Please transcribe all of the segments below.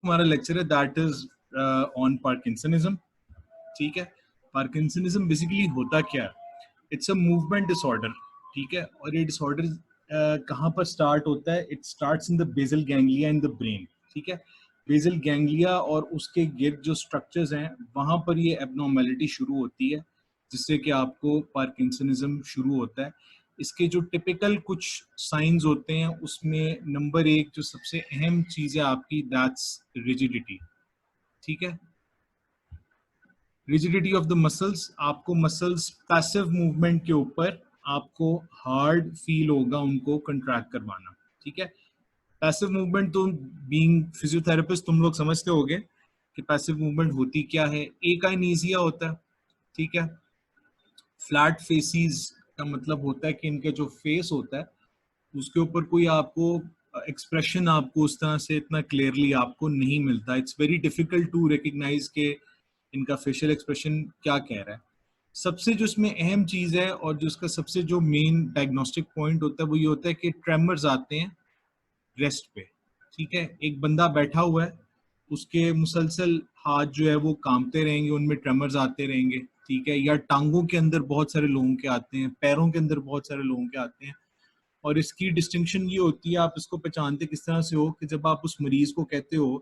हमारा लेक्चर है that is on parkinsonism. ठीक है, पार्किंसनिज्म बेसिकली होता क्या है? It's a movement disorder. ठीक है, और ये डिसऑर्डर कहाँ पर स्टार्ट होता है? It starts in the basal ganglia in the brain. ठीक है, बेसल गैंग्लिया और उसके गिर्द जो स्ट्रक्चर्स हैं वहां पर ये एबनॉर्मेलिटी शुरू होती है, जिससे कि आपको पार्किंसनिज्म शुरू होता है। इसके जो टिपिकल कुछ साइंस होते हैं उसमें नंबर एक जो सबसे अहम चीज है आपकी, दैट्स रिजिडिटी। ठीक है, रिजिडिटी ऑफ द मसल्स। आपको मसल्स पैसिव मूवमेंट के ऊपर आपको हार्ड फील होगा उनको कंट्रैक्ट करवाना। ठीक है, पैसिव मूवमेंट तो बीइंग फिजियोथेरेपिस्ट तुम लोग समझते होगे कि पैसिव मूवमेंट होती क्या है। एक अनीजिया होता है। ठीक है, फ्लैट फेसिस का मतलब होता है कि इनका जो फेस होता है उसके ऊपर कोई आपको एक्सप्रेशन आपको उस तरह से इतना क्लियरली आपको नहीं मिलता। It's very difficult to recognise के इनका फेशियल एक्सप्रेशन क्या कह रहा है। सबसे जो इसमें अहम चीज है और जो इसका सबसे जो मेन डायग्नोस्टिक पॉइंट होता है वो ये होता है कि ट्रेमर्स आते हैं रेस्ट पे। ठीक है, एक बंदा बैठा हुआ है, उसके मुसलसल हाथ जो है वो कांपते रहेंगे, उनमें ट्रेमर्स आते रहेंगे। ठीक है, या टांगों के अंदर बहुत सारे लोगों के आते हैं, पैरों के अंदर बहुत सारे लोगों के आते हैं। और इसकी डिस्टिंक्शन ये होती है, आप इसको पहचानते किस तरह से हो कि जब आप उस मरीज को कहते हो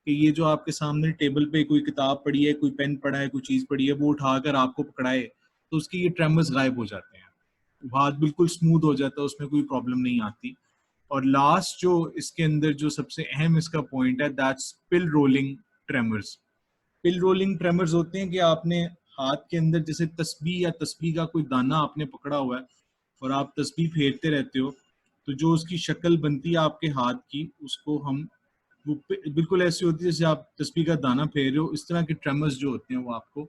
कि ये जो आपके सामने टेबल पे कोई किताब पड़ी है, कोई पेन पड़ा है, कोई चीज पड़ी है, वो उठाकर आपको पकड़ाए तो उसके ये ट्रेमर्स गायब हो जाते हैं, हाथ बिल्कुल स्मूथ हो जाता है, उसमें कोई प्रॉब्लम नहीं आती। और लास्ट जो इसके अंदर जो सबसे अहम इसका पॉइंट है, that's pill rolling tremors. Pill rolling tremors होते हैं कि आपने हाथ के अंदर जैसे तस्बीह या तस्बीह का कोई दाना आपने पकड़ा हुआ है और आप तस्बीह फेरते रहते हो, तो जो उसकी शक्ल बनती है आपके हाथ की उसको हम, वो बिल्कुल ऐसी होती है जैसे आप तस्बीह का दाना फेर रहे हो। इस तरह के ट्रेमर्स जो होते हैं वो आपको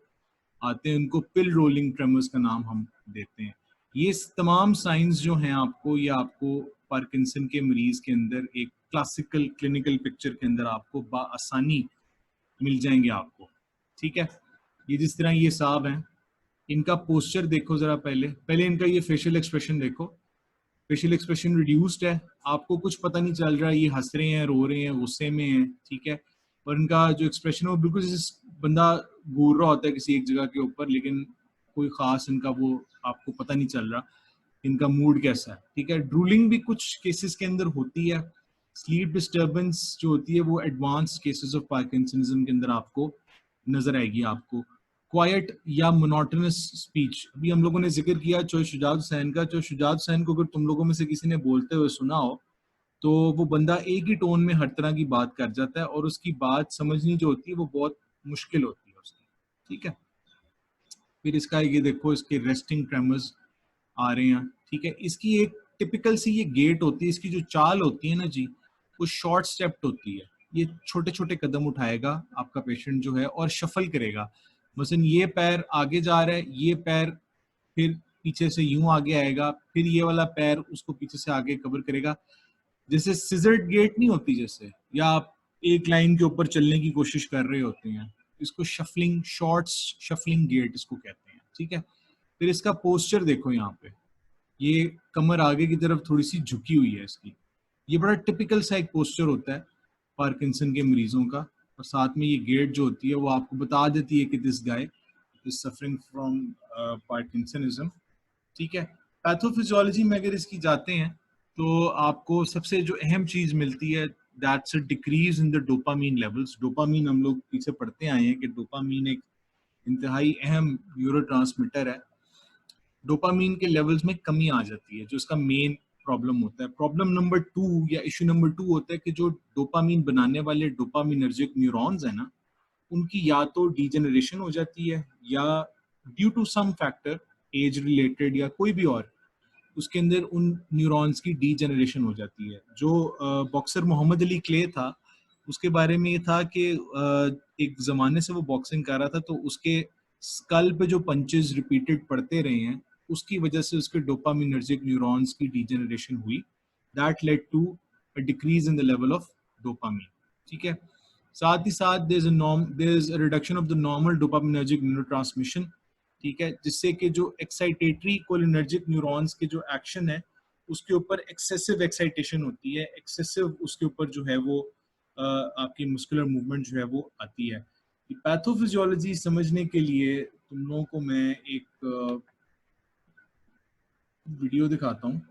आते हैं, उनको पिल रोलिंग ट्रेमर्स का नाम हम देते हैं। ये तमाम साइंस जो हैं आपको, ये आपको पार्किंसन के मरीज के अंदर एक क्लासिकल क्लिनिकल पिक्चर के अंदर आपको आसानी मिल जाएंगे आपको। ठीक है, ये जिस तरह ये साहब हैं, इनका पोस्चर देखो जरा, पहले पहले इनका ये फेशियल एक्सप्रेशन देखो। फेशियल एक्सप्रेशन रिड्यूस्ड है, आपको कुछ पता नहीं चल रहा है ये हंस रहे हैं, रो रहे हैं, गुस्से में हैं। ठीक है, और इनका जो एक्सप्रेशन है वो बिल्कुल जैसे बंदा घूर रहा होता है किसी एक जगह के ऊपर, लेकिन कोई खास इनका वो आपको पता नहीं चल रहा इनका मूड कैसा है। ठीक है, ड्रूलिंग भी कुछ केसेस के अंदर होती है। स्लीप डिस्टर्बेंस जो होती है वो एडवांस केसेस ऑफ पार्किंसनिज्म के अंदर आपको नजर आएगी। आपको क्वाइट या मोनोटोनस स्पीच, अभी हम लोगों ने जिक्र किया चोई शुजात हुसैन का। चोई शुजात हुसैन को अगर तुम लोगों में से किसी ने बोलते हुए सुना हो तो वो बंदा एक ही टोन में हर तरह की बात कर जाता है और उसकी बात समझनी जो होती है वो बहुत मुश्किल होती है उसकी। ठीक है, फिर इसका ये देखो, इसके रेस्टिंग ट्रेमर्स आ रहे हैं। ठीक है, इसकी एक टिपिकल सी ये गेट होती है, इसकी जो चाल होती है ना जी, वो शॉर्ट स्टेप्ड होती है। ये छोटे छोटे कदम उठाएगा आपका पेशेंट जो है और शफल करेगा। मसलन ये पैर आगे जा रहा है, ये पैर फिर पीछे से यूं आगे आएगा, फिर ये वाला पैर उसको पीछे से आगे कवर करेगा। जैसे सिजर्ड गेट नहीं होती जैसे, या आप एक लाइन के ऊपर चलने की कोशिश कर रहे होते हैं, इसको शफलिंग, शॉर्ट शफलिंग गेट इसको कहते हैं। ठीक है, फिर इसका पोस्चर देखो यहाँ पे, ये कमर आगे की तरफ थोड़ी सी झुकी हुई है इसकी। ये बड़ा टिपिकल सा एक पोस्चर होता है पार्किंसन के मरीजों का। और साथ में ये गेट जो होती है वो आपको बता देती है कि this guy is suffering from parkinsonism. ठीक है, पैथोफिजियोलॉजी में अगर इसकी जाते हैं तो आपको सबसे जो अहम चीज मिलती है, that's a decrease in the dopamine levels. Dopamine हम लोग पीछे पढ़ते आए हैं कि डोपामीन एक इंतहाई अहम न्यूरोट्रांसमीटर है। डोपामीन के लेवल्स में कमी आ जाती है जो इसका मेन प्रॉब्लम होता है। प्रॉब्लम नंबर 2 या इशू नंबर 2 होता है कि जो डोपामीन बनाने वाले डोपामिनर्जिक न्यूरॉन्स है ना, उनकी या तो डीजेनरेशन हो जाती है या due to some factor, age related या कोई भी और, उसके अंदर उन न्यूरॉन्स की डीजेनरेशन हो जाती है। जो बॉक्सर मोहम्मद अली क्ले था, उसके बारे में ये था कि एक जमाने से वो बॉक्सिंग कर रहा था तो उसके स्कल पे जो पंचेस रिपीटेड पड़ते रहे हैं उसकी वजह से उसके डोपामिनर्जिक न्यूरॉन्स की डीजेनरेशन हुई। That led to a decrease in the level of dopamine. ठीक है, साथ ही साथ there is a reduction of the normal dopaminergic neurotransmission. ठीक है, जिससे कि जो एक्साइटेटरी कोलिनर्जिक न्यूरॉन्स के जो एक्शन है उसके ऊपर एक्सेसिव एक्साइटेशन होती है, एक्सेसिव उसके ऊपर जो है वो आपकी मस्कुलर मूवमेंट जो है वो आती है। पैथोफिजियोलॉजी समझने के लिए तुम लोगों को मैं एक वीडियो दिखाता हूँ।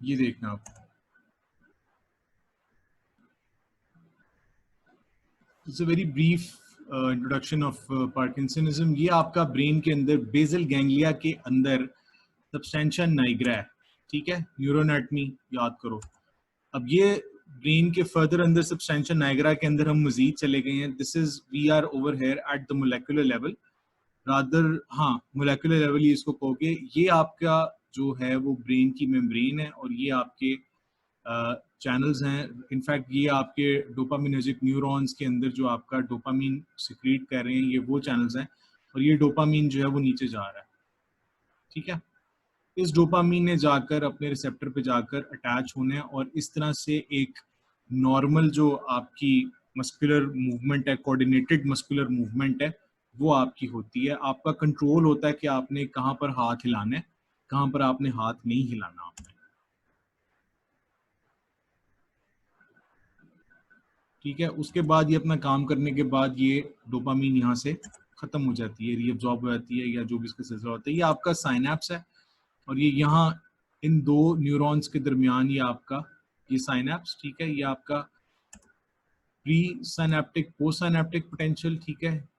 ये देखना आप, it's a very brief introduction of parkinsonism. ये आपका ब्रेन के अंदर बेसल गैंग्लिया के अंदर सब्सटेंशिया नाइग्रा है, ठीक है, न्यूरोएनाटमी याद करो। अब ये ब्रेन के फर्दर अंदर सब्सटेंशिया नाइग्रा के अंदर हम मजीद चले गए हैं। This is we are over here at the molecular level rather, हाँ मोलेकुलर लेवल ही इसको कहोगे। ये आपका जो है वो ब्रेन की मेम्ब्रेन है और ये आपके चैनल्स हैं। इनफैक्ट ये आपके डोपामिनर्जिक न्यूरॉन्स के अंदर जो आपका डोपामीन सिक्रीट कर रहे हैं, ये वो चैनल्स हैं और ये डोपामीन जो है वो नीचे जा रहा है, ठीक है। इस डोपामीन ने जाकर अपने रिसेप्टर पे जाकर अटैच होने और इस तरह से एक नॉर्मल जो आपकी मस्कुलर मूवमेंट है, कोऑर्डिनेटेड मस्कुलर मूवमेंट है, वो आपकी होती है। आपका कंट्रोल होता है कि आपने कहाँ पर हाथ हिलाना है, कहाँ पर आपने हाथ नहीं हिलाना आपने, ठीक है। उसके बाद ये अपना काम करने के बाद ये डोपामीन यहाँ से खत्म हो जाती है, रीअब्जॉर्ब हो जाती है या जो भी इसका सिलसिला होता है। ये आपका साइनेप्स है और ये यहाँ इन दो न्यूरॉन्स के दरमियान ये आपका ये साइनेप्स, ठीक है, ये आपका pre synaptic post synaptic potential, ठीक है।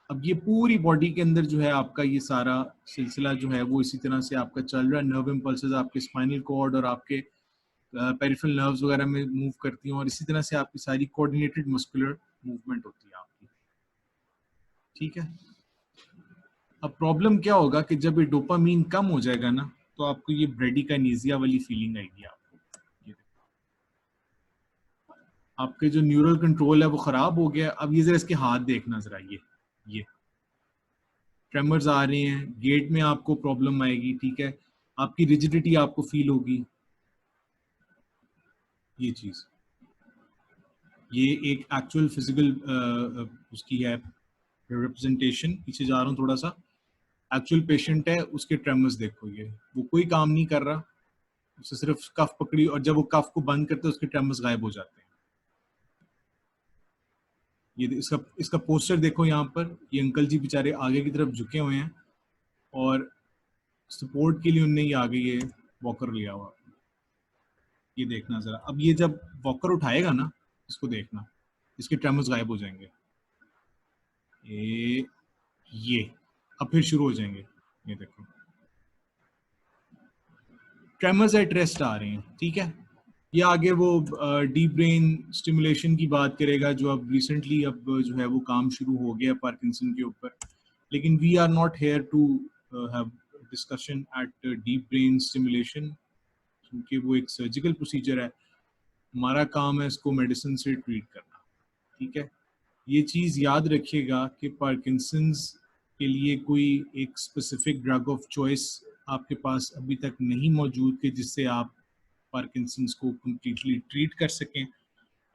अब ये पूरी बॉडी के अंदर जो है आपका ये सारा सिलसिला जो है वो इसी तरह से आपका चल रहा है। नर्व इम्पल्सेस आपके स्पाइनल कॉर्ड और आपके पेरिफेरल नर्व्स वगैरह में मूव करती हैं और इसी तरह से आपकी सारी कोऑर्डिनेटेड मस्कुलर मूवमेंट होती है आपकी, ठीक है। अब प्रॉब्लम क्या होगा कि जब ये डोपामीन कम हो जाएगा ना, तो आपको ये ब्रेडिकाइनेसिया वाली फीलिंग आएगी आपको। ये आपके जो न्यूरल कंट्रोल है वो खराब हो गया। अब ये जरा इसके हाथ देखना जरा, ये ट्रेमर्स आ रहे हैं, गेट में आपको प्रॉब्लम आएगी, ठीक है, आपकी रिजिडिटी आपको फील होगी। ये चीज, ये एक एक्चुअल फिजिकल उसकी है रिप्रेजेंटेशन। पीछे जा रहा हूँ थोड़ा सा, एक्चुअल पेशेंट है, उसके ट्रेमर्स देखो, ये वो कोई काम नहीं कर रहा, उससे सिर्फ कफ पकड़ी और जब वो कफ को बंद करते हैं उसके ट्रेमर्स गायब हो जाते हैं। ये इसका इसका पोस्टर देखो यहाँ पर, ये अंकल जी बेचारे आगे की तरफ झुके हुए हैं और सपोर्ट के लिए उनने ये आगे ये वॉकर लिया हुआ। ये देखना जरा, अब ये जब वॉकर उठाएगा ना, इसको देखना, इसके ट्रेमर्स गायब हो जाएंगे। ये अब फिर शुरू हो जाएंगे। ये देखो ट्रेमर्स एट रेस्ट आ रहे हैं, ठीक है। ये आगे वो डीप ब्रेन स्टिमुलेशन की बात करेगा जो अब रिसेंटली अब जो है वो काम शुरू हो गया पार्किंसन के ऊपर। लेकिन we are not here to have discussion at deep brain stimulation, क्योंकि वो एक सर्जिकल प्रोसीजर है। हमारा काम है इसको मेडिसिन से ट्रीट करना, ठीक है। ये चीज़ याद रखिएगा कि पार्किंसंस के लिए कोई एक स्पेसिफिक ड्रग ऑफ चॉइस आपके पास अभी तक नहीं मौजूद कि जिससे आप पार्किंसंस को कम्प्लीटली ट्रीट कर सकें।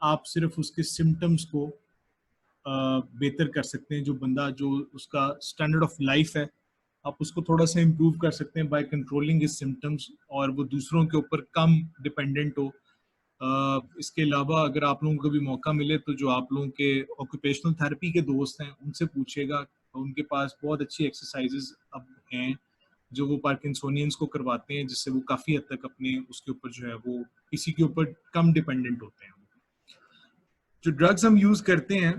आप सिर्फ उसके सिम्टम्स को बेहतर कर सकते हैं। जो बंदा जो उसका स्टैंडर्ड ऑफ लाइफ है, आप उसको थोड़ा सा इम्प्रूव कर सकते हैं बाय कंट्रोलिंग हिज सिम्टम्स, और वो दूसरों के ऊपर कम डिपेंडेंट हो। इसके अलावा अगर आप लोगों को भी मौका मिले तो जो आप लोगों के ऑक्यूपेशनल थेरेपी के दोस्त हैं उनसे पूछिएगा, उनके पास बहुत अच्छी एक्सरसाइजेज अब हैं जो वो पार्किंसोनियंस को करवाते हैं, जिससे वो काफ़ी हद तक अपने उसके ऊपर जो है वो किसी के ऊपर कम डिपेंडेंट होते हैं। जो ड्रग्स हम यूज़ करते हैं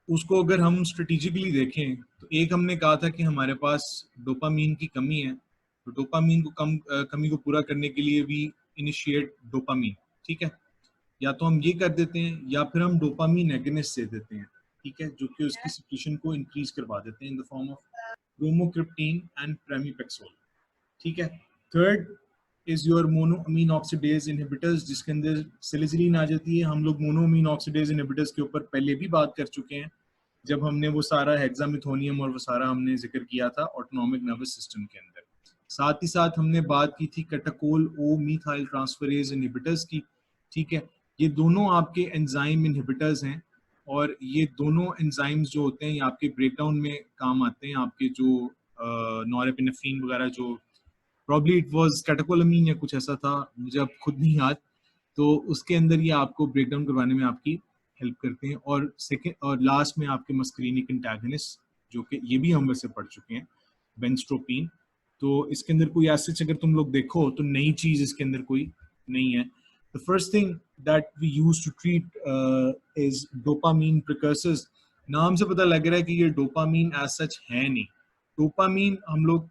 उसको अगर हम स्ट्रेटेजिकली देखें तो एक हमने कहा था कि हमारे पास डोपामीन की कमी है, तो डोपामीन को कमी को पूरा करने के लिए भी इनिशिएट डोपामीन, ठीक है। या तो हम ये कर देते हैं या फिर हम डोपामीन एगोनिस्ट दे देते हैं, ठीक है, जो कि उसकी सिक्रीशन को इंक्रीज करवा देते हैं in the form of bromocriptine and pramipexole, ठीक है। Third is your monoamine oxidase inhibitors, जिसके अंदर सेलिसिलिन आ जाती है। हम लोग मोनोअमीन ऑक्सीडेज इनहिबिटर्स के ऊपर पहले भी बात कर चुके हैं जब हमने वो सारा हेक्सामिथोनियम और वो सारा हमने जिक्र किया था ऑटोनॉमिक नर्वस सिस्टम के अंदर। साथ ही साथ हमने बात की थी कैटाकोल ओ मीथाइल ट्रांसफरेज इनहिबिटर्स की, ठीक है। ये दोनों आपके एंजाइम इनहिबिटर्स हैं और ये दोनों एंजाइम्स जो होते हैं ये आपके ब्रेकडाउन में काम आते हैं। आपके जो नॉरेपिनेफ्रिन वगैरह, जो प्रॉब्ली इट वाज कैटाकोलामीन या कुछ ऐसा था, मुझे अब खुद नहीं याद, तो उसके अंदर ये आपको ब्रेकडाउन करवाने में आपकी हेल्प करते हैं। और सेकेंड और लास्ट में आपके मस्करीनिक एंटागनिस्ट, जो कि ये भी हम वैसे पढ़ चुके हैं, बेंस्ट्रोपीन। तो इसके अंदर कोई ऐसे अगर तुम लोग देखो तो नई चीज इसके अंदर कोई नहीं है। The first thing that we use to treat is dopamine precursors. नाम से पता लग रहा है कि ये डोपामीन एज सच है नहीं। डोपामीन हम लोग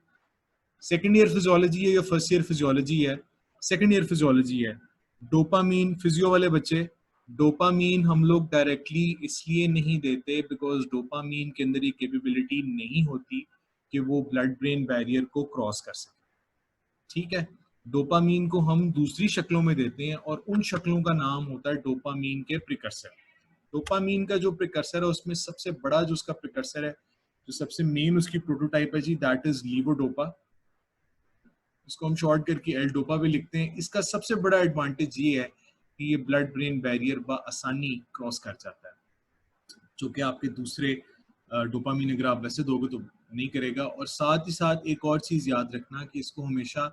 सेकेंड ईयर फिजियोलॉजी है या फर्स्ट ईयर फिजियोलॉजी है, सेकेंड ईयर फिजियोलॉजी है। डोपामीन फिजियो वाले बच्चे, डोपामीन हम लोग डायरेक्टली इसलिए नहीं देते बिकॉज डोपामीन के अंदर ये कैपेबिलिटी नहीं होती कि वो ब्लड ब्रेन बैरियर को क्रॉस कर सके, ठीक है। डोपामीन को हम दूसरी शक्लों में देते हैं और उन शक्लों का नाम होता है डोपामीन के प्रिकर्सर। डोपामीन का जो प्रिकर्सर है उसमें सबसे बड़ा जो उसका प्रिकर्सर है, जो सबसे मेन उसकी प्रोटोटाइप है जी, दैट इज लीवोडोपा। इसको हम शॉर्ट करके एल डोपा भी लिखते हैं। इसका सबसे बड़ा एडवांटेज ये है कि ये ब्लड ब्रेन बैरियर बआसानी क्रॉस कर जाता है, जो कि आपके दूसरे डोपामीन अगर आप वैसे दोगे तो नहीं करेगा। और साथ ही साथ एक और चीज याद रखना कि इसको हमेशा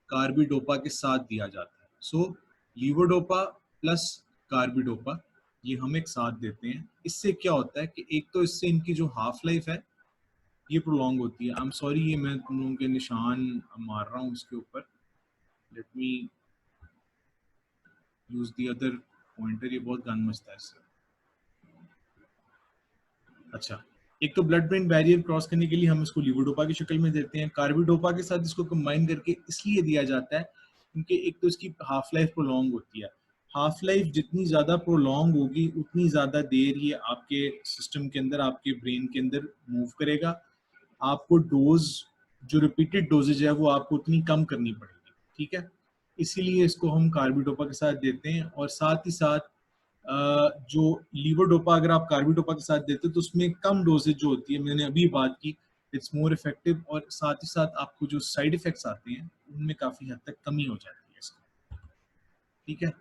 कार्बिडोपा के साथ दिया जाता है। सो लीवोडोपा प्लस कार्बिडोपा ये हम एक साथ देते हैं। इससे क्या होता है कि एक तो इससे इनकी जो हाफ लाइफ है ये प्रोलॉन्ग होती है। आई एम सॉरी, ये मैं तुम लोगों के निशान मार रहा हूँ इसके ऊपर, let me use the other pointer. ये बहुत गन मचता है इससे। अच्छा, एक तो ब्लड ब्रेन बैरियर क्रॉस करने के लिए हम इसको लीवोडोपा की शक्ल में देते हैं। कार्बिडोपा के साथ इसको कंबाइन करके इसलिए दिया जाता है क्योंकि एक तो इसकी हाफ लाइफ प्रोलॉन्ग होती है। हाफ लाइफ जितनी ज्यादा प्रोलॉन्ग होगी उतनी ज्यादा देर ये आपके सिस्टम के अंदर, आपके ब्रेन के अंदर मूव करेगा। आपको डोज, जो रिपीटेड डोजेज है वो आपको उतनी कम करनी पड़ेगी, ठीक है। इसीलिए इसको हम कार्बिडोपा के साथ देते हैं। और साथ ही साथ जो लीवोडोपा अगर आप कार्बिडोपा के साथ देते हो तो उसमें कम डोजेज जो होती है, मैंने अभी बात की, इट्स मोर इफेक्टिव। और साथ ही साथ आपको जो साइड इफेक्ट्स आते हैं उनमें काफी हद तक कमी हो जाती है इसकी, ठीक है।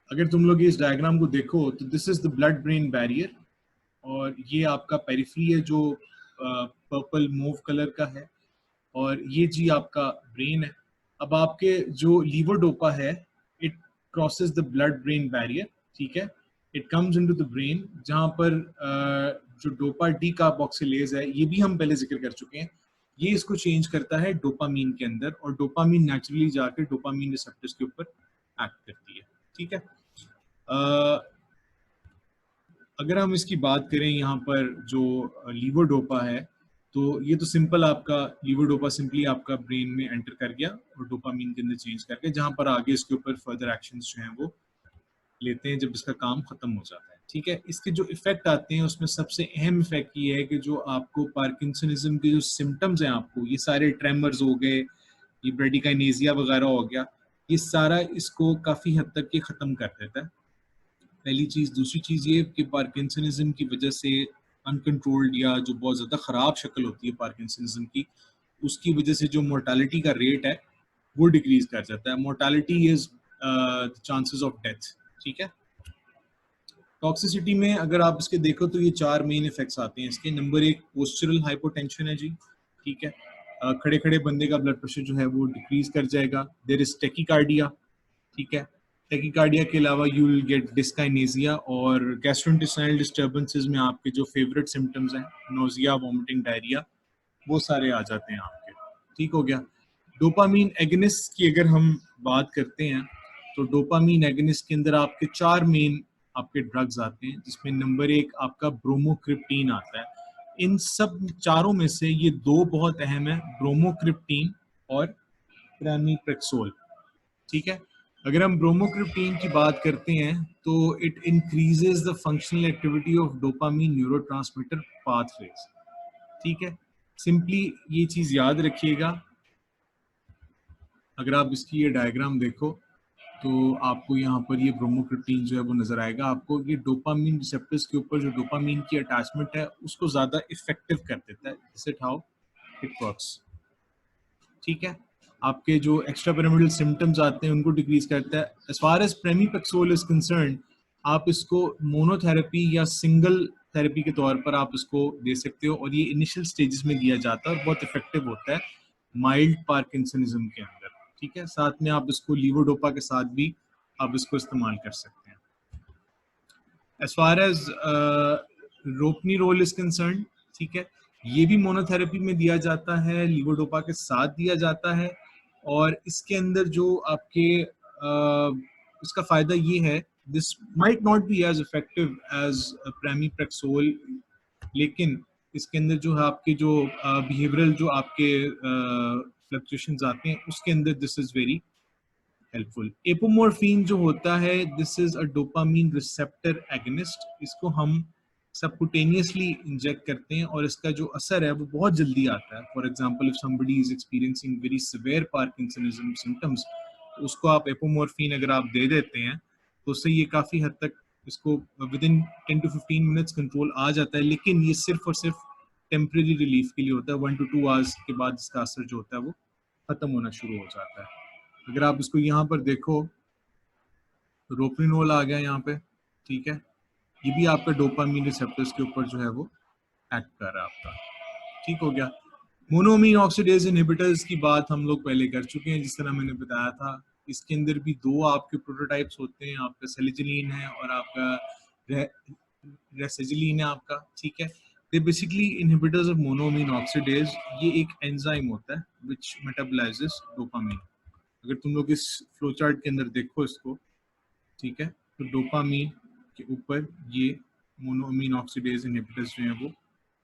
अगर तुम लोग इस डायग्राम को देखो तो this is the blood brain barrier और ये आपका पेरिफेरी है जो पर्पल मूव कलर का है, और ये जी आपका ब्रेन है। अब आपके जो लीवोडोपा है it crosses the blood brain barrier, ठीक है। It comes into the brain, जहां पर जो डोपा डी कार्बोक्सिलेज है, ये भी हम पहले जिक्र कर चुके हैं, ये इसको चेंज करता है डोपामीन के अंदर, और डोपामीन नेचुरली जाकर डोपामीन रिसेप्टर्स के ऊपर एक्ट करती है, ठीक है। अगर हम इसकी बात करें यहाँ पर जो लीवोडोपा है, तो ये तो सिंपल आपका लीवोडोपा सिंपली आपका ब्रेन में एंटर कर गया और डोपामीन के अंदर चेंज करके, जहां पर आगे इसके ऊपर फर्दर एक्शंस जो हैं वो लेते हैं जब इसका काम खत्म हो जाता है, ठीक है। इसके जो इफेक्ट आते हैं उसमें सबसे अहम इफेक्ट ये है कि जो आपको पार्किंसनिज्म के जो सिम्टम्स हैं, आपको ये सारे ट्रेमर्स हो गए, ये ब्रेडिकाइनेजिया वगैरह हो गया, ये सारा इसको काफी हद तक ये खत्म कर देता है, पहली चीज। दूसरी चीज ये कि पार्किंसनिज्म की वजह से अनकंट्रोल्ड या जो बहुत ज्यादा खराब शक्ल होती है पार्किंसनिज्म की, उसकी वजह से जो मोर्टालिटी का रेट है वो डिक्रीज कर जाता है। Mortality is chances of death, ठीक है। टॉक्सिसिटी में अगर आप इसके देखो तो ये 4 मेन इफेक्ट्स आते हैं इसके। नंबर 1 पोस्चरल हाइपोटेंशन है जी, ठीक है। खड़े खड़े बंदे का ब्लड प्रेशर जो है वो डिक्रीज कर जाएगा। देयर इज टेकिकार्डिया, ठीक है। टेकिकार्डिया के अलावा यू विल गेट डिस्काइनेजिया, और गैस्ट्रोइंटेस्टाइनल डिस्टर्बेंसेस में आपके जो फेवरेट सिम्टम्स हैं, नोजिया, वॉमिटिंग, डायरिया, वो सारे आ जाते हैं आपके, ठीक हो गया। डोपामीन एगनिस्ट की अगर हम बात करते हैं तो डोपामीन एगनिस्ट के अंदर आपके 4 मेन आपके ड्रग्स आते हैं, जिसमें नंबर 1 आपका ब्रोमोक्रिप्टीन आता है। इन सब चारों में से ये 2 बहुत अहम है, ब्रोमोक्रिप्टीन और प्रामिप्रेक्सोल, ठीक है। अगर हम ब्रोमोक्रिप्टीन की बात करते हैं तो it increases the functional activity of dopamine neurotransmitter pathways, ठीक है। सिंपली ये चीज याद रखिएगा अगर आप इसकी ये डायग्राम देखो तो आपको यहाँ पर ये ब्रोमोक्रिप्टीन जो है वो नजर आएगा। आपको ये डोपामीन रिसेप्टर्स के ऊपर जो डोपामीन की अटैचमेंट है उसको ज्यादा इफेक्टिव कर देता है। This is how it works. ठीक है, आपके जो एक्स्ट्रा पिरामिडल सिम्टम्स आते हैं उनको डिक्रीज करता है। As far as pramipexole is concern, आप इसको मोनोथेरेपी या सिंगल थेरेपी के तौर पर आप इसको दे सकते हो, और ये इनिशियल स्टेजेस में दिया जाता है और बहुत इफेक्टिव होता है माइल्ड पार्किंसनिज्म के अंदर। ठीक है, साथ में आप इसको लीवोडोपा के साथ भी आप इसको इस्तेमाल कर सकते हैं। As far as ropinirole is concern, ठीक है, ये भी मोनोथेरेपी में दिया जाता है, लीवोडोपा के साथ दिया जाता है, और इसके अंदर जो आपके इसका फायदा ये है, this might not be as effective as pramipexole, लेकिन इसके अंदर जो है आपके जो बिहेवियरल जो आपके फ्लक्चुएशंस आते हैं उसके अंदर this is very helpful. Apomorphine जो होता है, this is a dopamine receptor agonist. इसको हम सबकुटेनियसली इंजेक्ट करते हैं और इसका जो असर है वो बहुत जल्दी आता है। For example, if somebody is experiencing very severe parkinsonism symptoms, तो उसको आप एपोमोर्फिन अगर आप दे देते हैं तो उससे ये काफी हद तक इसको within 10 to 15 minutes control आ जाता है। लेकिन ये सिर्फ और सिर्फ टेम्परेरी रिलीफ के लिए होता है। 1 to 2 आवर्स के बाद इसका असर जो होता है वो खत्म होना शुरू हो जाता है। अगर आप इसको यहाँ पर देखो, रोप्रिनोल आ गया यहाँ पे, ठीक है, ये भी आपका डोपामीन रिसेप्टर्स के ऊपर जो है वो एक्ट कर रहा है आपका। ठीक हो गया। मोनोअमीन ऑक्सीडेज इनहिबिटर्स की बात हम लोग पहले कर चुके हैं, जिस तरह मैंने बताया था। इसके अंदर भी दो आपके प्रोटोटाइप्स होते हैं, आपका सेलिजिलीन है और आपका रेसिजिलीन है आपका। ठीक है, they basically inhibitors of monoamine oxidase. ये एक एंजाइम होता है व्हिच मेटाबोलाइजेस डोपामीन। अगर तुम लोग इस फ्लो चार्ट के अंदर देखो इसको, ठीक है, तो डोपामीन के ऊपर ये मोनोअमीन ऑक्सीडेज इनहिबिटर्स जो हैं वो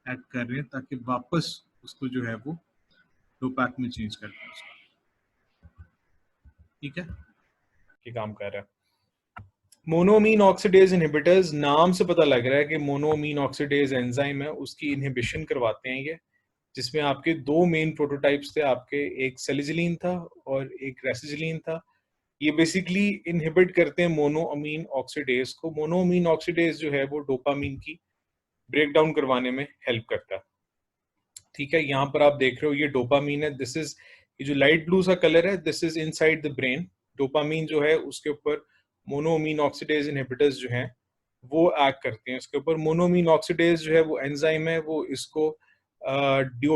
ऐड कर रहे हैं ताकि वापस उसको जो है वो डोपैक में चेंज कर दें उसको। ठीक है, ये काम कर रहा है। मोनोअमीन ऑक्सीडेज इनहिबिटर्स, नाम से पता लग रहा है कि मोनोअमीन ऑक्सीडेज एंजाइम है, उसकी इनहिबिशन करवाते हैं ये, जिसमें आपके दो मेन प्रोटोटाइप्स थे आपके, एक सेलिजिलीन था और एक रेसिजिलीन था। ये बेसिकली इनहिबिट करते हैं मोनोअमीन ऑक्सीडेज को। मोनोअमीन ऑक्सीडेज जो है वो डोपामीन की ब्रेक डाउन करवाने में हेल्प करता है। ठीक है, यहाँ पर आप देख रहे हो ये डोपामीन है। दिस इज, ये जो लाइट ब्लू सा कलर है, this is inside the brain. Dopamine जो है उसके ऊपर मोनोअमीन ऑक्सीडेज इनहिबिटर्स जो हैं वो एक्ट करते हैं उसके ऊपर। मोनोअमीन ऑक्सीडेज जो है वो एंजाइम है, वो इसको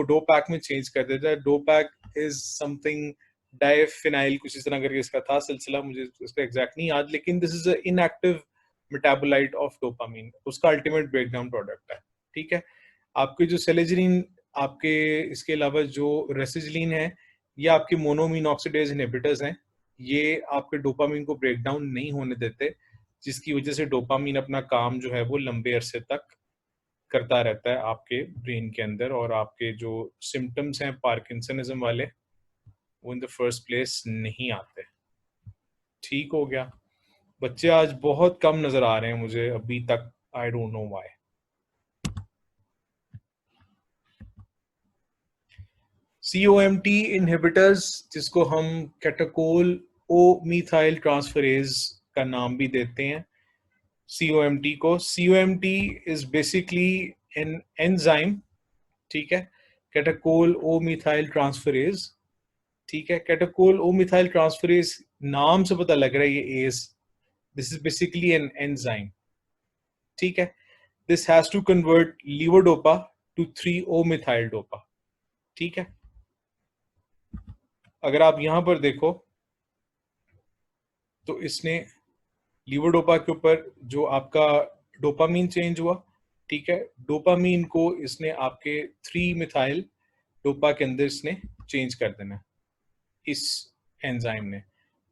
डोपैक में चेंज कर देता है। डोपैक इज समथिंग डाइफिनाइल, कुछ इस तरह करके इसका था सिलसिला, मुझे इसका एग्जैक्ट नहीं याद, लेकिन this is a inactive metabolite of dopamine, उसका अल्टीमेट ब्रेकडाउन प्रोडक्ट है। ठीक है, आपके जो सेलेजिलीन, आपके इसके अलावा जो रेसिजिलीन है, ये आपके मोनोअमीन ऑक्सीडेज इनहिबिटर्स हैं। ये आपके डोपामीन को ब्रेक डाउन नहीं होने देते, जिसकी वजह से डोपामीन अपना काम जो है वो लंबे अरसे तक करता रहता है आपके ब्रेन के अंदर, और आपके जो सिम्टम्स हैं पार्किंसनिज्म वाले वो इन द फर्स्ट प्लेस नहीं आते। ठीक हो गया। बच्चे आज बहुत कम नजर आ रहे हैं मुझे अभी तक, आई don't know why. COMT inhibitors, जिसको हम कैटाकोल ओ मिथाइल ट्रांसफरेज का नाम भी देते हैं, COMT को। COMT is basically an enzyme, ठीक है, कैटाकोल ओ मिथाइल ट्रांसफरेज। ठीक है, कैटाकोल ओ मिथाइल ट्रांसफरेज, नाम से पता लग रहा है ये एज, this is basically an enzyme. ठीक है, this has to convert levodopa to 3O methyl dopa. ठीक है, अगर आप यहां पर देखो तो इसने लीवोडोपा के ऊपर जो आपका डोपामीन चेंज हुआ, ठीक है, डोपामीन को इसने आपके 3 मिथाइल डोपा के अंदर इसने चेंज कर देना इस एंजाइम ने।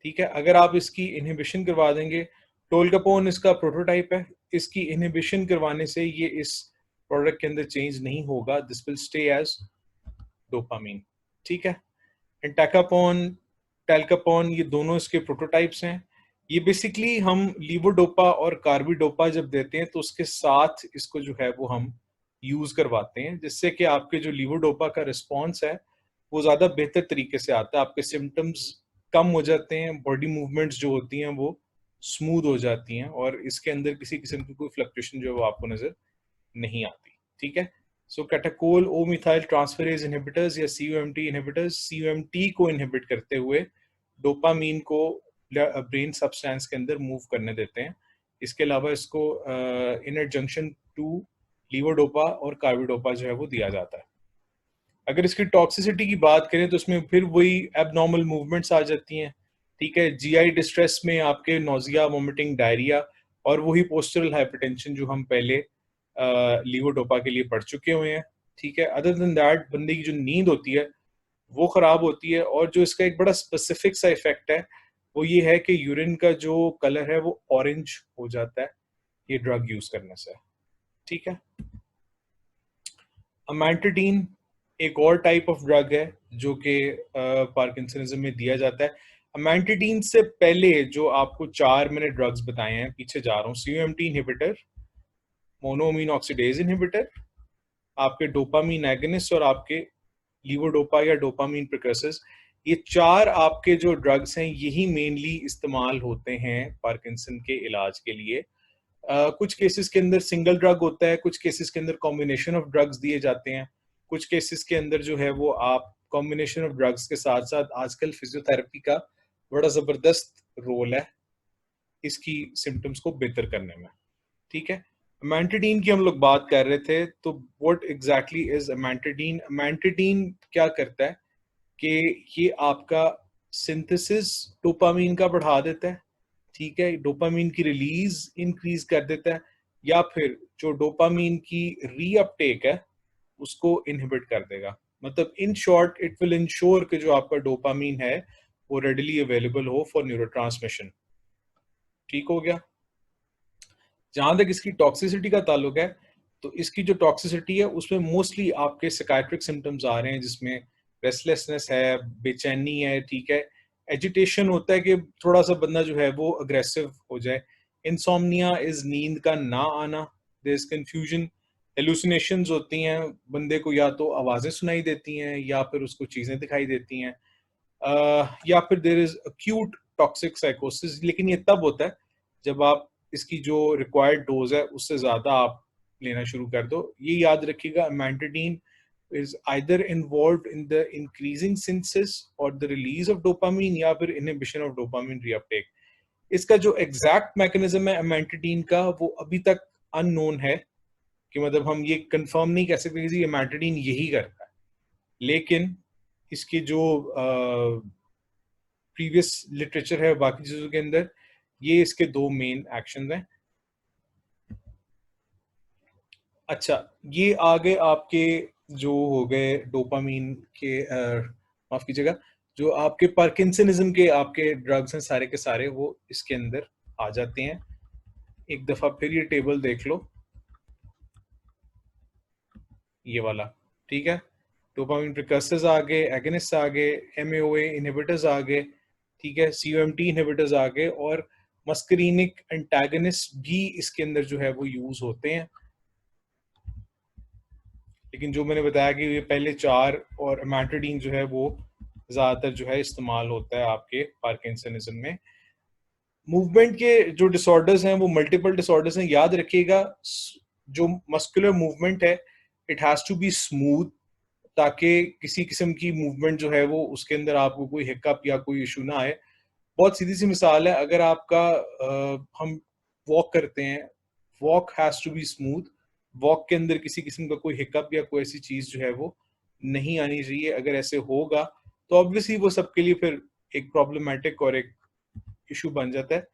ठीक है, अगर आप इसकी इनहिबिशन करवा देंगे, टोलकापोन इसका प्रोटोटाइप है, इसकी इनहिबिशन करवाने से ये इस प्रोडक्ट के अंदर चेंज नहीं होगा, this will stay as dopamine. ठीक है, एंटाकापोन, टेलकापोन, ये दोनों इसके प्रोटोटाइप्स हैं। ये बेसिकली हम लीवोडोपा और कार्बिडोपा जब देते हैं तो उसके साथ इसको जो है वो हम यूज करवाते हैं, जिससे कि आपके जो लीवोडोपा का रिस्पॉन्स है वो ज्यादा बेहतर तरीके से आता है, आपके सिम्टम्स कम हो जाते हैं, बॉडी मूवमेंट्स जो होती हैं वो स्मूथ हो जाती हैं और इसके अंदर किसी किस्म की कोई फ्लक्चुएशन जो है वो आपको नजर नहीं आती। ठीक है, सो कैटाकोल ओ मिथाइल ट्रांसफरेज इनहिबिटर्स या सीयूएमटी इनहिबिटर्स सीयूएमटी को इनहिबिट करते हुए डोपामीन को ब्रेन सब्सटेंस के अंदर मूव करने देते हैं। इसके अलावा इसको इन एडजंक्शन टू लीवोडोपा और कार्बिडोपा जो है वो दिया जाता है। अगर इसकी टॉक्सिसिटी की बात करें तो इसमें फिर वही एबनॉर्मल मूवमेंट्स आ जाती हैं। ठीक है, जीआई डिस्ट्रेस में आपके नोजिया, वोमिटिंग, डायरिया और वही पोस्टरल हाइपरटेंशन जो हम पहले लीवोडोपा के लिए पढ़ चुके हुए हैं। ठीक है, अदर देन दैट बंदे की जो नींद होती है वो खराब होती है और जो इसका एक बड़ा स्पेसिफिक सा इफेक्ट है वो ये है कि यूरिन का जो कलर है वो ऑरेंज हो जाता है ये ड्रग यूज करने से। ठीक है, अमेंटाडीन एक और टाइप ऑफ ड्रग है जो कि पार्किंसनिज्म में दिया जाता है। अमेंटाडीन से पहले जो आपको 4 मैंने ड्रग्स बताए हैं, पीछे जा रहा हूँ, सीयूएमटी इनहिबिटर, मोनोअमीन ऑक्सीडेज इनहिबिटर, आपके डोपामीन एगनिस्ट और आपके लीवोडोपा या डोपामीन प्रिकर्सर्स, ये 4 आपके जो ड्रग्स हैं यही मेनली इस्तेमाल होते हैं पार्किंसन के इलाज के लिए। कुछ केसेस के अंदर सिंगल ड्रग होता है, कुछ केसेस के अंदर कॉम्बिनेशन ऑफ ड्रग्स दिए जाते हैं, कुछ केसेस के अंदर जो है वो आप कॉम्बिनेशन ऑफ ड्रग्स के साथ साथ आजकल फिजियोथेरेपी का बड़ा जबरदस्त रोल है इसकी सिम्टम्स को बेहतर करने में। ठीक है, अमेंटाडीन की हम लोग बात कर रहे थे, तो व्हाट एग्जैक्टली इज अमेंटाडीन? अमेंटाडीन क्या करता है कि ये आपका सिंथेसिस डोपामीन का बढ़ा देता है। ठीक है, डोपामीन की रिलीज इंक्रीज कर देता है या फिर जो डोपामीन की रीअपटेक है उसको इनहिबिट कर देगा। मतलब in short it will ensure कि जो आपका डोपामीन है वो रेडिली अवेलेबल हो फॉर न्यूरोट्रांसमिशन। ठीक हो गया। जहां तक इसकी टॉक्सिसिटी का ताल्लुक है तो इसकी जो टॉक्सिसिटी है उसमें मोस्टली आपके साइकाट्रिक सिम्टम्स आ रहे हैं, जिसमें रेस्टलेसनेस है, बेचैनी है, ठीक है, एजिटेशन होता है कि थोड़ा सा बंदा जो है वो अग्रेसिव हो जाए, इंसोम्निया इज नींद का ना आना, देयर इज कंफ्यूजन, हेलुसिनेशंस होती हैं, बंदे को या तो आवाजें सुनाई देती हैं या फिर उसको चीजें दिखाई देती हैं, या फिर देयर इज अक्यूट टॉक्सिक साइकोसिस। लेकिन ये तब होता है जब आप इसकी जो रिक्वायर्ड डोज है उससे ज्यादा आप लेना शुरू कर दो। ये याद रखिएगा, अमेंटाडीन is either involved in the increasing synthesis or the release of dopamine या फिर inhibition of dopamine reuptake। इसका जो एग्जैक्ट मैकेनिज्म है अमेंटाडीन का वो अभी तक अननोन है, कि मतलब हम ये कंफर्म नहीं कह सकते कि अमेंटाडीन यही करता है, लेकिन इसकी जो प्रीवियस लिटरेचर है बाकी चीजों के अंदर ये इसके 2 मेन एक्शन हैं। अच्छा, ये आगे आपके जो हो गए डोपामीन के माफ कीजिएगा, जो आपके पार्किंसनिज्म के आपके ड्रग्स हैं सारे के सारे वो इसके अंदर आ जाते हैं। एक दफा फिर ये टेबल देख लो, ये वाला। ठीक है, डोपामीन प्रिकर्सर्स आ गए, एगनिस्ट आ गए, एमएओए इनहिबिटर्स आ गए, ठीक है, सीओएमटी इनहिबिटर्स आ गए और मस्करीनिक एंटागनिस्ट भी इसके अंदर जो है वो यूज होते हैं। लेकिन जो मैंने बताया कि ये पहले 4 और अमेंटाडीन जो है वो ज्यादातर जो है इस्तेमाल होता है आपके पार्किंसनिज्म में। मूवमेंट के जो डिसऑर्डर्स हैं वो मल्टीपल डिसऑर्डर्स हैं, याद रखिएगा जो मस्कुलर मूवमेंट है it has to be smooth, ताकि किसी किस्म की मूवमेंट जो है वो उसके अंदर आपको कोई हिकअप या कोई इशू ना आए। बहुत सीधी सी मिसाल है, अगर आपका हम वॉक करते हैं, walk has to be smooth, walk के अंदर किसी किस्म का कोई हिकअप या कोई ऐसी चीज जो है वो नहीं आनी चाहिए। अगर ऐसे होगा तो ऑब्वियसली वो सबके लिए फिर एक प्रॉब्लमेटिक और एक इशू बन जाता है।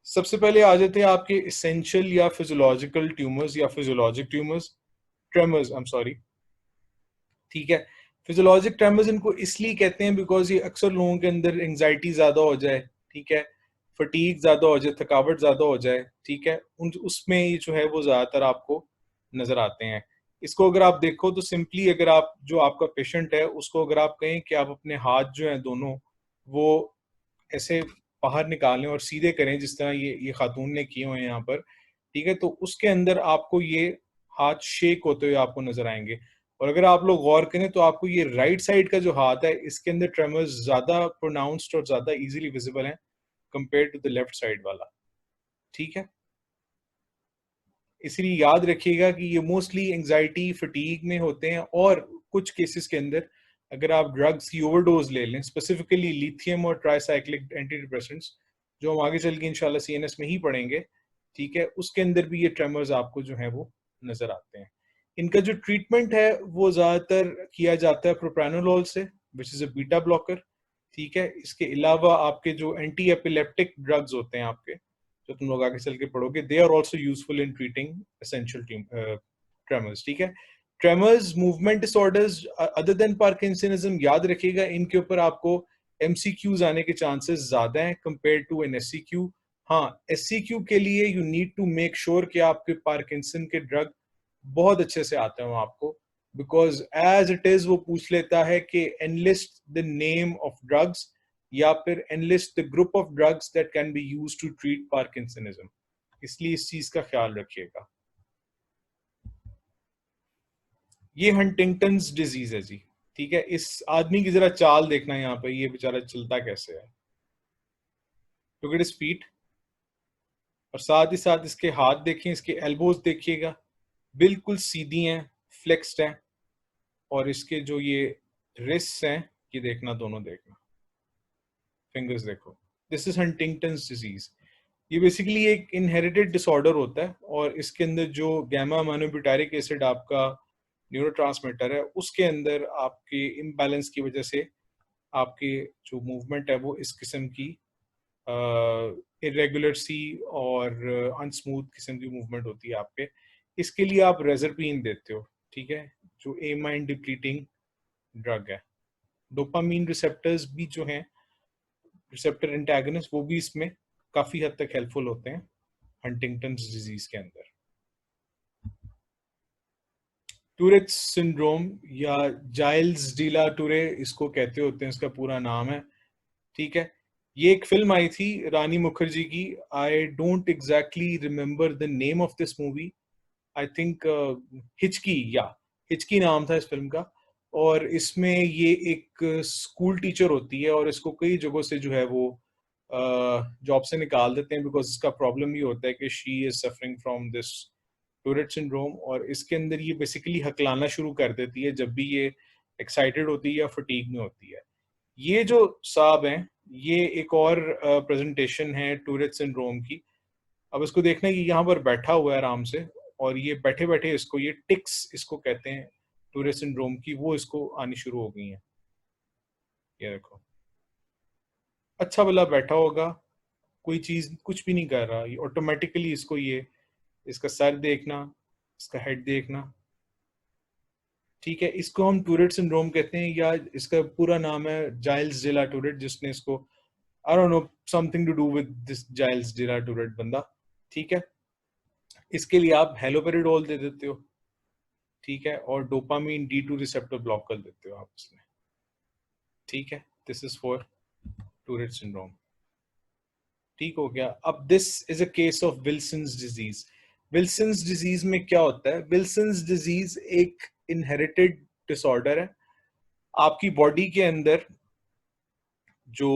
सबसे पहले आ जाते हैं आपके इसेंशियल या फिजियोलॉजिकल ट्यूमर्स या physiologic tumours, tremors, I am sorry. ठीक है, फिजियोलॉजिक ट्रेमर्स इनको इसलिए कहते हैं बिकॉज ये अक्सर लोगों के अंदर एंजाइटी ज्यादा हो जाए, ठीक है, फटीग ज्यादा हो जाए, थकावट ज्यादा हो जाए, ठीक है, उसमें ये जो है वो ज्यादातर आपको नजर आते हैं। इसको अगर आप देखो तो सिंपली अगर आप जो आपका पेशेंट है उसको अगर आप कहें कि आप अपने हाथ जो हैं दोनों वो ऐसे बाहर निकालें और सीधे करें जिस तरह ये खातून ने किए हुए हैं यहाँ पर, ठीक है, तो उसके अंदर आपको ये हाथ शेक होते हुए आपको नजर आएंगे और अगर आप लोग गौर करें तो आपको ये राइट साइड का जो हाथ है इसके अंदर ट्रेमर्स ज्यादा प्रोनाउंस्ड और ज्यादा इजीली विजिबल हैं compare to the left side वाला, ठीक है। इसलिए याद रखिएगा कि ये मोस्टली एंजाइटी फटीग में होते हैं, और कुछ केसेस के अंदर अगर आप ड्रग्स की ओवरडोज ले लें, स्पेसिफिकली लिथियम और ट्राइसाइक्लिक एंटी डिप्रेसेंट्स, जो हम आगे चल के इंशाल्लाह सीएनएस में ही पढ़ेंगे, ठीक है, उसके अंदर भी ये ट्रेमर्स आपको जो है वो नजर आते हैं। इनका जो ट्रीटमेंट है वो ज्यादातर किया जाता है प्रोप्रानोलोल से, which is a beta blocker, ठीक है। इसके अलावा आपके जो एंटी एपिलेप्टिक ड्रग्स होते हैं आपके, जो तुम लोग आगे चल के पढ़ोगे, they are also useful in treating essential tremors, ठीक है। Tremors, movement disorders other than parkinsonism, याद रखिएगा इनके ऊपर आपको एमसीक्यूज आने के चांसेस ज्यादा हैं कंपेयर टू एन एससीक्यू। हाँ, एससीक्यू के लिए you need to make sure कि आपके पार्किंसन के ड्रग बहुत अच्छे से आते हो आपको, बिकॉज एज इट इज वो पूछ लेता है कि enlist the name of drugs या फिर enlist the group of drugs that can be used to treat parkinsonism, इसलिए इस चीज का ख्याल रखिएगा। ये हंटिंगटन्स डिजीज है जी, ठीक है। इस आदमी की जरा चाल देखना यहाँ पे, ये बेचारा चलता कैसे है। लुक एट हिज फीट, और साथ ही साथ इसके हाथ देखिए, इसके एल्बोज देखिएगा, बिल्कुल सीधी हैं, फ्लेक्स्ड हैं, और इसके जो ये रिस्ट हैं, ये देखना, दोनों देखना, फिंगर्स देखो, दिस इज हंटिंगटन्स डिजीज। ये बेसिकली एक इनहेरिटेड डिसऑर्डर होता है, और इसके अंदर जो गैमा अमाइनोब्यूटारिक एसिड आपका न्यूरोट्रांसमीटर है, उसके अंदर आपके इम्बैलेंस की वजह से आपकी जो मूवमेंट है वो इस किस्म की इरेगुलर सी और अनस्मूथ किस्म की मूवमेंट होती है आपके। इसके लिए आप रेजरपीन देते हो, ठीक है, जो एमाइन डिप्लीटिंग ड्रग है। डोपामीन रिसेप्टर्स भी जो हैं, रिसेप्टर एंटागनिस्ट, वो भी इसमें काफी हद तक हेल्पफुल होते हैं हंटिंगटन्स डिजीज के अंदर। टूरेट्स सिंड्रोम या जाइल्स डीला टूरे इसको कहते होते हैं, इसका पूरा नाम है, ठीक है। ये एक फिल्म आई थी रानी मुखर्जी की, I don't exactly remember the name of this movie, I think हिचकी, या हिचकी नाम था इस फिल्म का। और इसमें ये एक स्कूल टीचर होती है, और इसको कई जगहों से जो है वो जॉब से निकाल देते हैं, बिकॉज इसका प्रॉब्लम ये होता है कि she is suffering from this Tourette syndrome, और इसके अंदर ये बेसिकली हकलाना शुरू कर देती है जब भी ये एक्साइटेड होती है या फटीग में होती है। ये जो साहब हैं, ये एक और प्रेजेंटेशन है टूरेट सिंड्रोम की। अब इसको देखना कि यहाँ पर बैठा हुआ है आराम से, और ये बैठे बैठे इसको, ये टिक्स इसको कहते हैं टूरेट सिंड्रोम की, वो इसको आनी शुरू हो गई हैं। ये देखो, अच्छा भला बैठा होगा, कोई चीज कुछ भी नहीं कर रहा, ये ऑटोमेटिकली इसको ये, इसका सर देखना, इसका हेड देखना, ठीक है। इसको हम टूरेट सिंड्रोम कहते हैं, या इसका पूरा नाम है जाइल्स डिला टूरेट, जिसने इसको, I don't know, something to do with this Gilles de la Tourette बंदा, ठीक है। इसके लिए आप हेलोपेरिडोल दे देते हो, ठीक है, और डोपामीन D2 रिसेप्टर ब्लॉक कर देते हो आप उसमें, ठीक है। This is for Tourette syndrome, ठीक हो गया। अब this is a case of Wilson's disease. Wilson's disease में क्या होता है? विल्सन्स डिजीज एक इनहेरिटेड डिसऑर्डर है। आपकी बॉडी के अंदर जो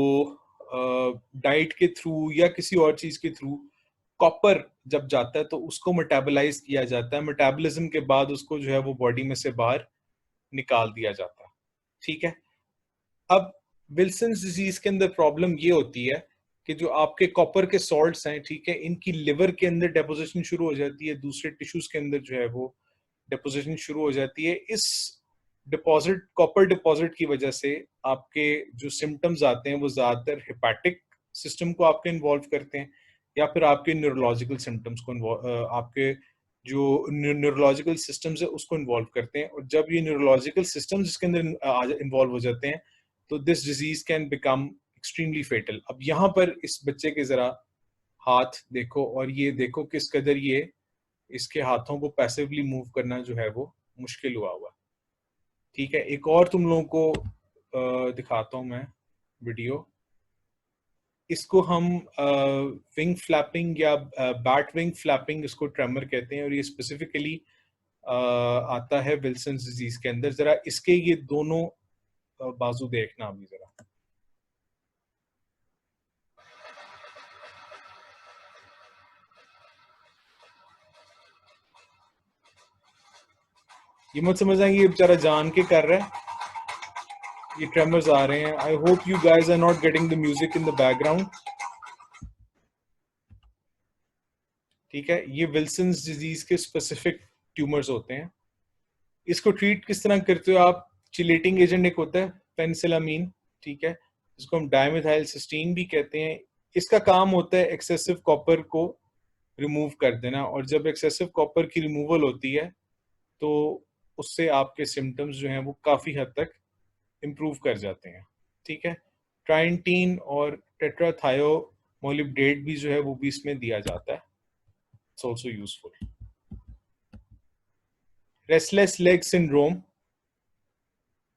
डाइट के थ्रू या किसी और चीज के थ्रू कॉपर जब जाता है तो उसको मेटाबोलाइज किया जाता है, मेटाबॉलिज्म के बाद उसको जो है वो बॉडी में से बाहर निकाल दिया जाता है, ठीक है। अब विल्सन्स डिजीज के अंदर प्रॉब्लम ये होती है कि जो आपके कॉपर के सॉल्ट्स हैं, ठीक है, इनकी लिवर के अंदर डेपोजिशन शुरू हो जाती है, दूसरे टिश्यूज के अंदर जो है वो डेपोजिशन शुरू हो जाती है। इस डिपॉजिट, कॉपर डिपॉजिट की वजह से आपके जो सिम्टम्स आते हैं वो ज्यादातर हेपेटिक सिस्टम को आपके इन्वॉल्व करते हैं, या फिर आपके न्यूरोलॉजिकल सिम्टम्स को आपके जो न्यूरोलॉजिकल सिस्टम्स है उसको इन्वॉल्व करते हैं। और जब ये न्यूरोलॉजिकल सिस्टम्स इसके अंदर इन्वॉल्व हो जाते हैं तो this disease can become extremely fatal. अब यहाँ पर इस बच्चे के जरा हाथ देखो, और ये देखो किस कदर ये, इसके हाथों को पैसिवली मूव करना जो है वो मुश्किल हुआ हुआ, ठीक है। एक और तुम लोगों को दिखाता हूं मैं वीडियो। इसको हम विंग फ्लैपिंग या बैट विंग फ्लैपिंग इसको ट्रेमर कहते हैं, और ये स्पेसिफिकली आता है विल्सन डिजीज के अंदर। जरा इसके ये दोनों बाजू देखना अभी जरा। ये मत समझना ये बेचारा जान के कर रहा है, ये ट्रेमर्स आ रहे हैं। I hope you guys are not getting the music in the background. ठीक है, ये विल्सन डिजीज के स्पेसिफिक ट्यूमर्स होते हैं। इसको ट्रीट किस तरह करते हो आप? चिलेटिंग एजेंट एक होता है पेनिसिलामीन, ठीक है, इसको हम डाइमेथाइल सिस्टीन भी कहते हैं। इसका काम होता है एक्सेसिव कॉपर को रिमूव कर देना, और जब एक्सेसिव कॉपर की रिमूवल होती है तो उससे आपके सिम्टम्स जो हैं वो काफ़ी हद तक इम्प्रूव कर जाते हैं। ठीक है, ट्राइंटीन और टेट्राथायोमोलिब्डेट भी जो है वो भी इसमें दिया जाता है। It's also useful. Restless leg syndrome,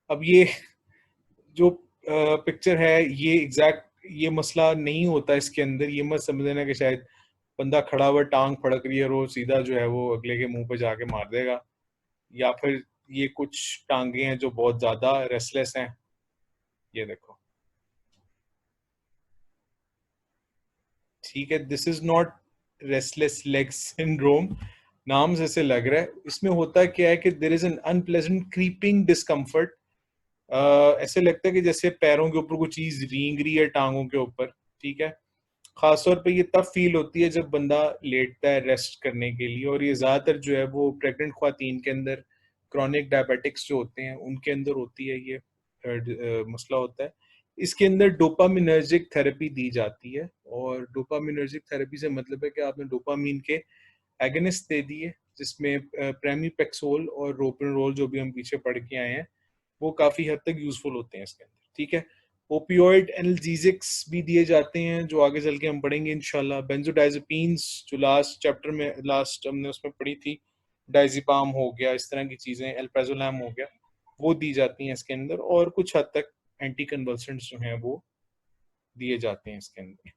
अब ये जो पिक्चर है ये एग्जैक्ट ये मसला नहीं होता इसके अंदर। ये मत समझ लेना कि शायद बंदा खड़ा हुआ टांग फड़क रही है और वो सीधा जो है वो अगले के मुंह पे जाके मार देगा, या फिर ये कुछ टांगे हैं जो बहुत ज्यादा रेस्टलेस हैं। ये देखो, ठीक है, this is not restless leg syndrome, नाम से ऐसे लग रहा है। इसमें होता क्या है कि there is an unpleasant creeping discomfort. ऐसे लगता है कि जैसे पैरों के ऊपर कोई चीज रींग रही है टांगों के ऊपर। ठीक है, खासतौर पे ये तब फील होती है जब बंदा लेटता है रेस्ट करने के लिए, और ये ज्यादातर जो है वो प्रेग्नेंट ख्वातीन के अंदर, क्रॉनिक डायबिटिक्स जो होते हैं उनके अंदर होती है ये मसला होता है। इसके अंदर डोपामिनर्जिक थेरेपी दी जाती है, और डोपामिनर्जिक थेरेपी से मतलब है कि आपने डोपामीन के एगनिस्ट दे दिए, जिसमें प्रेमीपेक्सोल और रोपिनरोल जो भी हम पीछे पढ़ के आए हैं वो काफी हद तक यूजफुल होते हैं इसके अंदर। ठीक है, ओपियोइड एनाल्जेसिक्स भी दिए जाते हैं जो आगे चल के हम पढ़ेंगे इंशाल्लाह। बेंजोडाइजेपिन्स जो लास्ट चैप्टर में लास्ट हमने उसमें पढ़ी थी, डाइजिपाम हो गया, इस तरह की चीजें, एल्प्राजोलैम हो गया, वो दी जाती हैं इसके अंदर। और कुछ हद तक एंटी कन्वल्सेंट्स जो हैं वो दिए जाते हैं इसके अंदर।